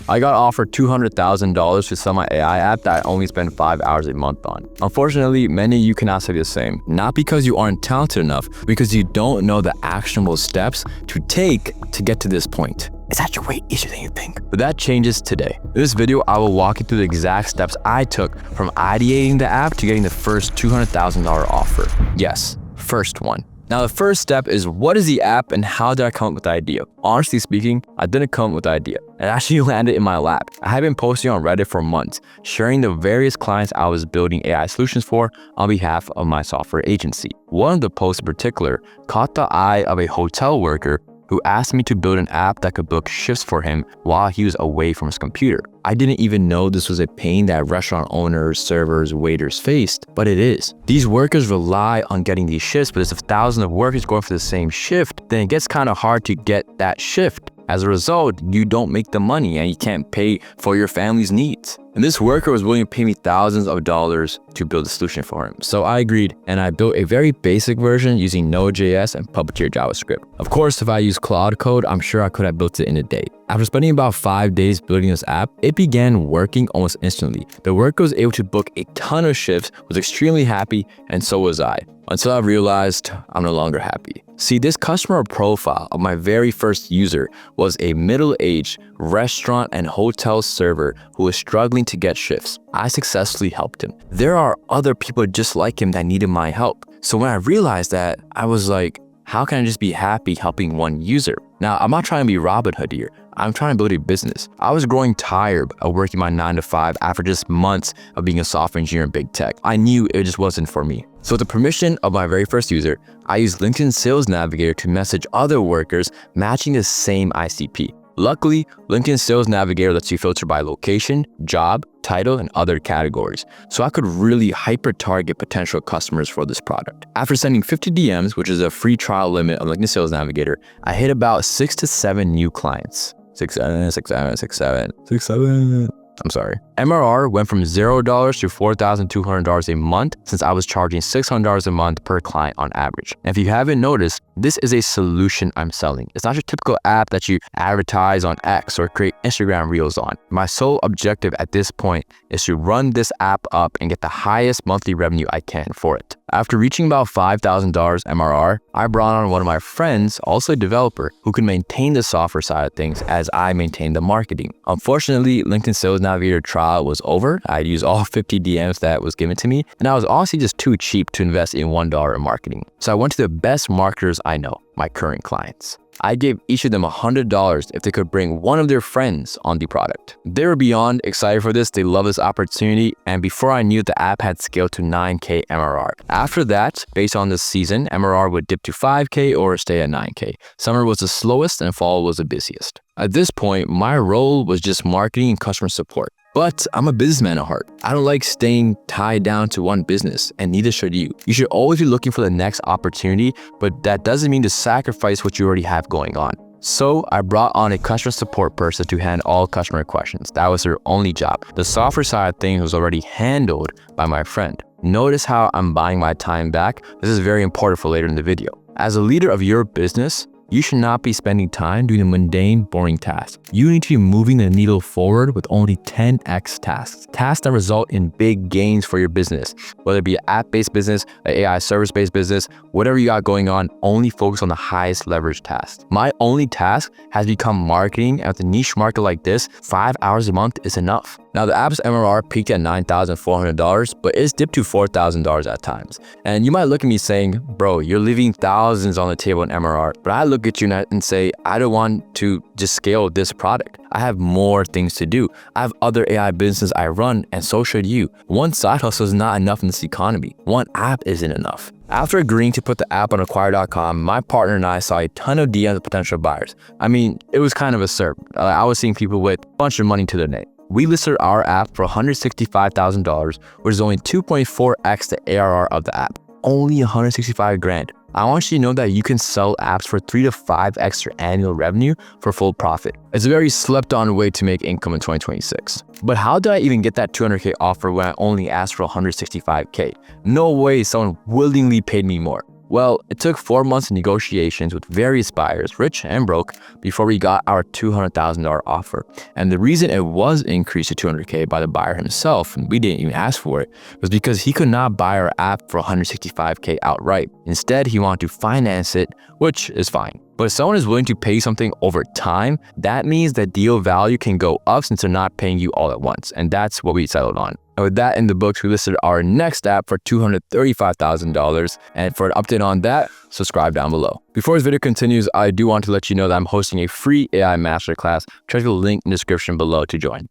I got offered $200,000 to sell my AI app that I only spend 5 hours a month on. Unfortunately, many of you cannot say the same. Not because you aren't talented enough, because you don't know the actionable steps to take to get to this point. It's actually way easier than you think. But that changes today. In this video, I will walk you through the exact steps I took from ideating the app to getting the first $200,000 offer. Yes, first one. Now, the first step is, what is the app and how did I come up with the idea? Honestly speaking, I didn't come up with the idea. It actually landed in my lap. I had been posting on Reddit for months, sharing the various clients I was building AI solutions for on behalf of my software agency. One of the posts in particular caught the eye of a hotel worker who asked me to build an app that could book shifts for him while he was away from his computer. I didn't even know this was a pain that restaurant owners, servers, waiters faced, but it is. These workers rely on getting these shifts, but if thousands of workers going for the same shift, then it gets kind of hard to get that shift. As a result, you don't make the money and you can't pay for your family's needs. And this worker was willing to pay me thousands of dollars to build a solution for him. So I agreed, and I built a very basic version using Node.js and Puppeteer JavaScript. Of course, if I used Claude Code, I'm sure I could have built it in a day. After spending about 5 days building this app, it began working almost instantly. The worker was able to book a ton of shifts, was extremely happy, and so was I. Until I realized I'm no longer happy. See, this customer profile of my very first user was a middle-aged restaurant and hotel server who was struggling to get shifts. I successfully helped him. There are other people just like him that needed my help. So when I realized that, I was like, how can I just be happy helping one user? Now, I'm not trying to be Robin Hood here. I'm trying to build a business. I was growing tired of working my 9 to 5 after just months of being a software engineer in big tech. I knew it just wasn't for me. So with the permission of my very first user, I used LinkedIn Sales Navigator to message other workers matching the same ICP. Luckily, LinkedIn Sales Navigator lets you filter by location, job, title, and other categories, so I could really hyper-target potential customers for this product. After sending 50 DMs, which is a free trial limit of LinkedIn Sales Navigator, I hit about 6 to 7 new clients. 6, 7, 6, 7, 6, 7, 6, 7. I'm sorry. MRR went from $0 to $4,200 a month since I was charging $600 a month per client on average. And if you haven't noticed, this is a solution I'm selling. It's not your typical app that you advertise on X or create Instagram reels on. My sole objective at this point is to run this app up and get the highest monthly revenue I can for it. After reaching about $5,000 MRR, I brought on one of my friends, also a developer, who could maintain the software side of things as I maintained the marketing. Unfortunately, LinkedIn Sales Navigator trial was over. I'd used all 50 DMs that was given to me, and I was honestly just too cheap to invest in $1 in marketing. So I went to the best marketers I know, my current clients. I gave each of them $100 if they could bring one of their friends on the product. They were beyond excited for this. They love this opportunity. And before I knew, the app had scaled to 9K MRR. After that, based on the season, MRR would dip to 5K or stay at 9K. Summer was the slowest and fall was the busiest. At this point, my role was just marketing and customer support. But I'm a businessman at heart. I don't like staying tied down to one business, and neither should you. You should always be looking for the next opportunity, but that doesn't mean to sacrifice what you already have going on. So I brought on a customer support person to handle all customer questions. That was their only job. The software side of things was already handled by my friend. Notice how I'm buying my time back. This is very important for later in the video. As a leader of your business, you should not be spending time doing the mundane, boring tasks. You need to be moving the needle forward with only 10x tasks. Tasks that result in big gains for your business. Whether it be an app-based business, an AI service-based business, whatever you got going on, only focus on the highest leverage tasks. My only task has become marketing, and with a niche market like this, 5 hours a month is enough. Now, the app's MRR peaked at $9,400, but it's dipped to $4,000 at times. And you might look at me saying, bro, you're leaving thousands on the table in MRR. But I look at you and say, I don't want to just scale this product. I have more things to do. I have other AI businesses I run, and so should you. One side hustle is not enough in this economy. One app isn't enough. After agreeing to put the app on Acquire.com, my partner and I saw a ton of DMs of potential buyers. I mean, it was kind of absurd. I was seeing people with a bunch of money to their name. We listed our app for $165,000, which is only 2.4x the ARR of the app. Only 165 grand. I want you to know that you can sell apps for 3 to 5x your annual revenue for full profit. It's a very slept on way to make income in 2026. But how did I even get that 200K offer when I only asked for 165K? No way someone willingly paid me more. Well, it took 4 months of negotiations with various buyers, rich and broke, before we got our $200,000 offer. And the reason it was increased to $200K by the buyer himself, and we didn't even ask for it, was because he could not buy our app for $165K outright. Instead, he wanted to finance it, which is fine. But if someone is willing to pay something over time, that means that deal value can go up since they're not paying you all at once. And that's what we settled on. And with that in the books, we listed our next app for $235,000. And for an update on that, subscribe down below. Before this video continues, I do want to let you know that I'm hosting a free AI masterclass. Check the link in the description below to join.